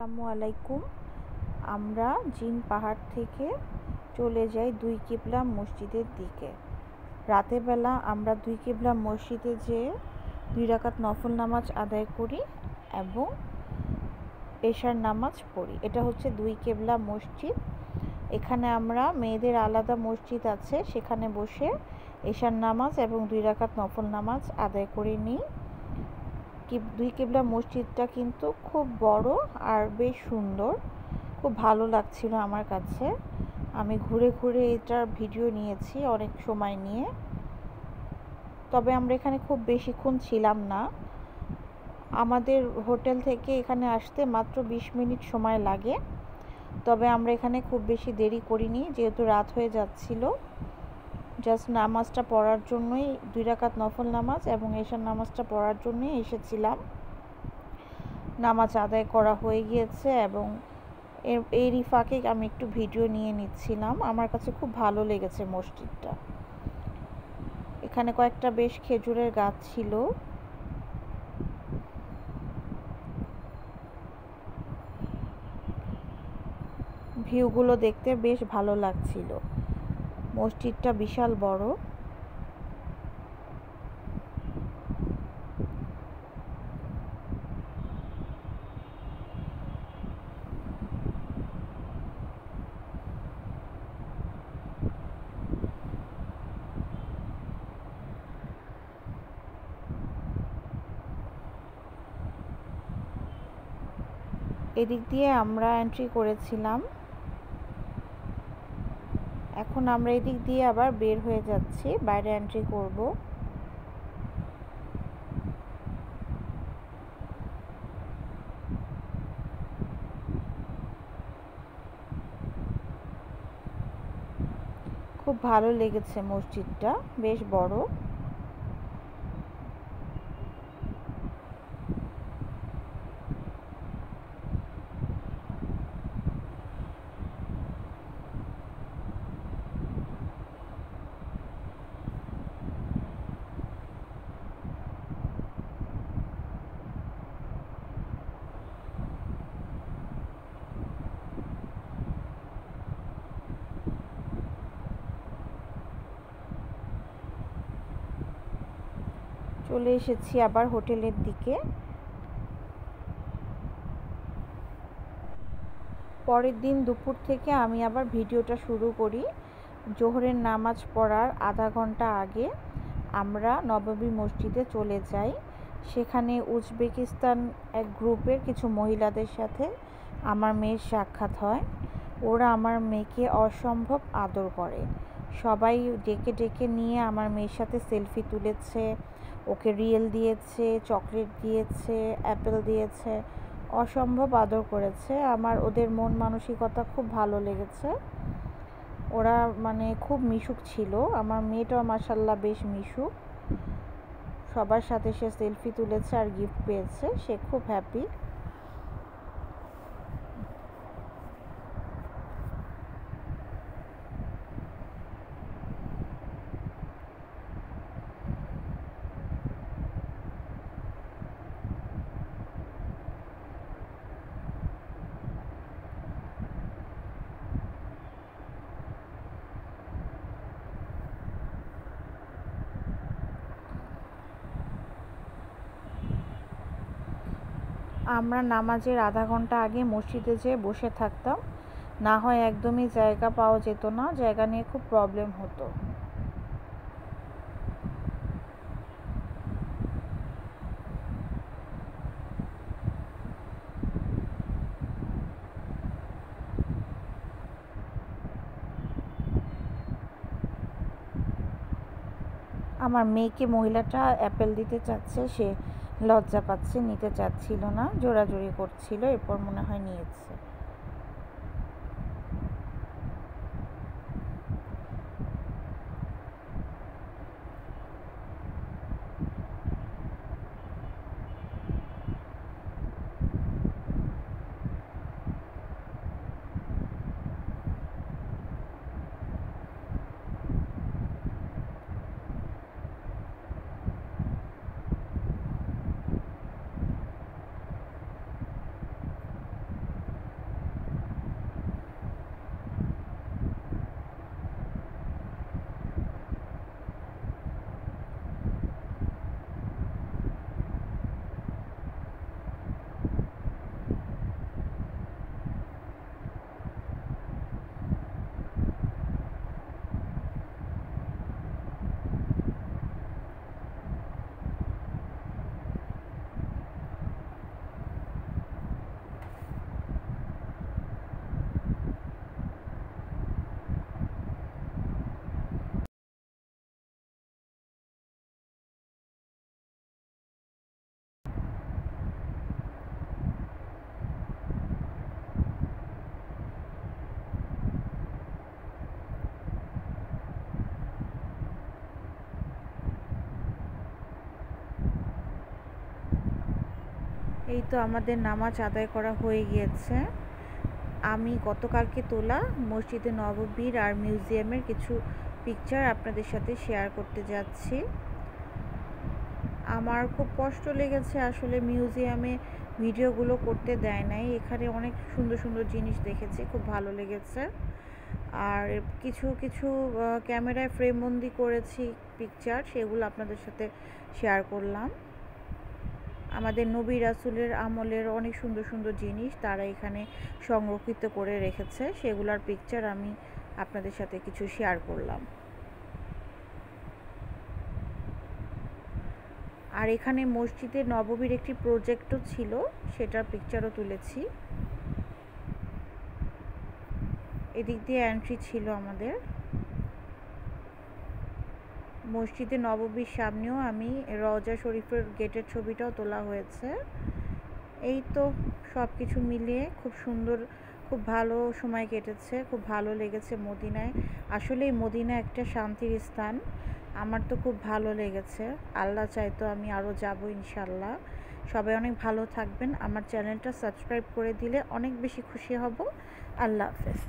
আসসালামু আলাইকুম। আমরা জিন পাহাড় থেকে চলে যাই দুই কিবলা মসজিদের দিকে। রাতের বেলা আমরা দুই কিবলা মসজিদে যেয়ে 2 রাকাত নফল নামাজ আদায় করি এবং এশার নামাজ পড়ি। এটা হচ্ছে দুই কিবলা মসজিদ। এখানে আমরা মেয়েদের আলাদা মসজিদ আছে, সেখানে বসে এশার নামাজ এবং 2 রাকাত নফল নামাজ আদায় করে নিই। দুই কিবলা মসজিদটা কিন্তু খুব বড় আর বেশ সুন্দর, খুব ভালো লাগছিল আমার কাছে। আমি ঘুরে ঘুরে এটার ভিডিও নিয়েছি অনেক সময় নিয়ে। তবে আমরা এখানে খুব বেশিক্ষণ ছিলাম না। আমাদের হোটেল থেকে এখানে আসতে মাত্র 20 মিনিট সময় লাগে। তবে আমরা এখানে খুব বেশি দেরি করিনি, যেহেতু রাত হয়ে যাচ্ছিল। জাস্ট নামাজটা পড়ার জন্যই, 2 রাকাত নফল নামাজ এবং এশার নামাজটা পড়ার জন্যই এসেছিলাম। নামাজ আদায় করা হয়ে গিয়েছে এবং এরই ফাঁকে আমি একটু ভিডিও নিয়ে নিচ্ছিলাম। আমার কাছে খুব ভালো লেগেছে মসজিদটা। এখানে কয়েকটা বেশ খেজুরের গাছ ছিল। ভিউগুলো দেখতে বেশ ভালো লাগছিল। মসজিদটা বিশাল বড়। এদিক দিয়ে আমরা এন্ট্রি করেছিলাম। এখন আমরা এদিক দিয়ে আবার বের হয়ে যাচ্ছি, বাইরে এন্ট্রি করব। খুব ভালো লেগেছে মসজিদটা, বেশ বড়। চলে এসেছি আবার হোটেলের দিকে। পরের দিন দুপুর থেকে আমি আবার ভিডিওটা শুরু করি। জোহরের নামাজ পড়ার আধা ঘন্টা আগে আমরা নববী মসজিদে চলে যাই। সেখানে উজবেকিস্তান এক গ্রুপের কিছু মহিলাদের সাথে আমার মেয়ের সাক্ষাৎ হয়। ওরা আমার মেয়েকে অসম্ভব আদর করে। সবাই ডেকে ডেকে নিয়ে আমার মেয়ের সাথে সেলফি তুলেছে, ওকে রিয়েল দিয়েছে, চকলেট দিয়েছে, অ্যাপেল দিয়েছে, অসম্ভব আদর করেছে। আমার ওদের মন মানসিকতা খুব ভালো লেগেছে। ওরা খুব মিশুক ছিল। আমার মেয়েটাও মাশাআল্লাহ বেশ মিশুক। সবার সাথে সে সেলফি তুলেছে আর গিফট পেয়েছে, সে খুব হ্যাপি। আমরা নামাজের আধা ঘন্টা আগে মসজিদে যেয়ে বসে থাকতাম, না হয় একদমই জায়গা পাওয়া যেত না। জায়গা নিয়ে খুব প্রবলেম হতো। আমার মেয়েকে মহিলাটা অ্যাপেল দিতে চাচ্ছে, সে লজ্জা পাচ্ছে, নিতে চাচ্ছিল না, জোরাজুরি করছিল। এরপর মনে হয় নিয়েছে। এই তো আমাদের নামাজ আদায় করা হয়ে গিয়েছে। আমি গতকালকে তোলা মসজিদে নববীর আর মিউজিয়ামের কিছু পিকচার আপনাদের সাথে শেয়ার করতে যাচ্ছি। আমার খুব কষ্ট লেগেছে আসলে, মিউজিয়ামে ভিডিওগুলো করতে দেয় নাই। এখানে অনেক সুন্দর সুন্দর জিনিস দেখেছি, খুব ভালো লেগেছে। আর কিছু কিছু ক্যামেরায় ফ্রেমবন্দি করেছি পিকচার, সেগুলো আপনাদের সাথে শেয়ার করলাম। আমাদের নবী রাসূলের আমলের অনেক সুন্দর সুন্দর জিনিস তারা এখানে সংরক্ষিত করে রেখেছে, সেগুলোর পিকচার আমি আপনাদের সাথে কিছু শেয়ার করলাম। আর এখানে মসজিদে নববীর একটি প্রজেক্টও ছিল, সেটার পিকচারও তুলেছি। এদিক দিয়ে এন্ট্রি ছিল আমাদের। মসজিদে নববীর সামনেও আমি রওজা শরীফের গেটের ছবিটাও তোলা হয়েছে। এই তো সব কিছু মিলিয়ে খুব সুন্দর, খুব ভালো সময় কেটেছে, খুব ভালো লেগেছে মদিনায়। আসলেই মদিনা একটা শান্তির স্থান, আমার তো খুব ভালো লেগেছে। আল্লাহ চাইতো আমি আরও যাব ইনশাল্লাহ। সবাই অনেক ভালো থাকবেন, আমার চ্যানেলটা সাবস্ক্রাইব করে দিলে অনেক বেশি খুশি হব। আল্লাহ হাফেজ।